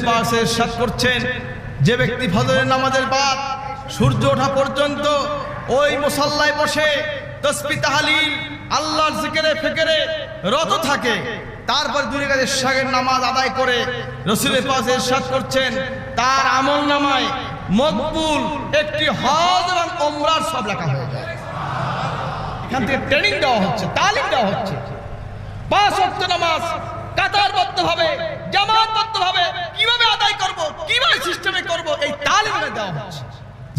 পাশে ইরশাদ করছেন, যে ব্যক্তি ফজরের নামাজের বাদ সূর্য ওঠা পর্যন্ত ওই মুসাল্লায় বসে তাসবিহ তাহলিল আল্লাহর জিকিরে ফিকিরে রত থাকে, তারপর দুই রাকাত ইশারের নামাজ আদায় করে রাসূলের পাশে ইরশাদ করছেন তার আমলনামায় মকবুল একটি হজ এবং উমরার সব লেখা হয়ে যায়। এখান থেকে ট্রেনিং দেওয়া হচ্ছে, তালিম দেওয়া হচ্ছে। 5 ওয়াক্ত নামাজ কাতারবদ্ধভাবে জামাতবদ্ধভাবে কিভাবে আদায় করব, কিভাবে সিস্টেমে করব, এই তালিম দেওয়া হচ্ছে।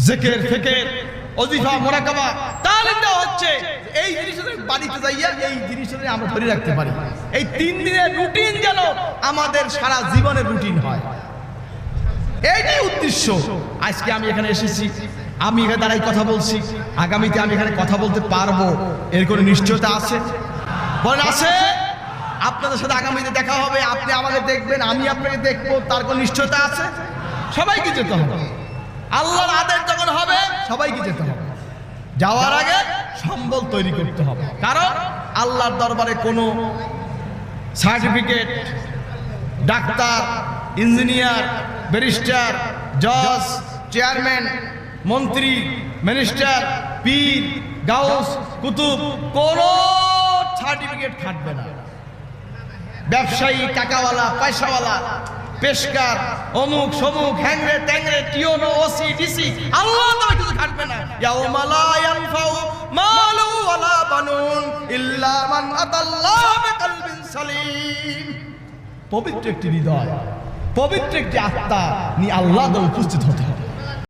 জিকির ফিকির ওজিফা মুরাকাবা তালিম দেওয়া হচ্ছে। এই জিনিসগুলো বাড়িতে যাইয়া এই জিনিসগুলো আমরা ধরে রাখতে পারি। এই 3 দিনের রুটিন যেন আমাদের সারা জীবনের রুটিন হয়, এইটাই উদ্দেশ্য। আজকে আমি এখানে এসেছি, আমি এখানে দাঁড়াই কথা বলছি, আগামীতে আমি এখানে কথা বলতে পারবো এর কোনো নিশ্চয়তা আছে? বলেন আছে? আপনাদের সাথে আগামীতে দেখা হবে, আপনি আমাকে দেখবেন, আমি আপনাকে দেখবো, তার কোনো নিশ্চয়তা আছে? সবাইকে যেতে হবে। আল্লাহর আদেশ যখন হবে সবাইকে যেতে হবে। যাওয়ার আগে সম্বল তৈরি করতে হবে, কারণ আল্লাহর দরবারে কোনো সার্টিফিকেট, ডাক্তার, ইঞ্জিনিয়ার, ব্যারিস্টার, জজ, চেয়ারম্যান, মন্ত্রী, মিনিস্টার, পীর, গাউস, কুতুব কোনো সার্টিফিকেট খাটবে না। ব্যবসায়ী, টাকাওয়ালা, পয়সাওয়ালা, পেশকার, অমুক সমুক, হ্যাংরে ট্যাংরে, টিওনো, ওসি, ডিসি, আল্লাহ তাআলা কিছু খাটবে না। ইয়াউমা লা ইয়ানফাউ মালু ওয়ালা বানুন ইল্লা মান আতাল্লাহ বিকলবিন সালিম। পবিত্র একটি হৃদয়, পবিত্র একটি আত্মা নিয়ে আল্লাহর উপস্থিত হতে হবে।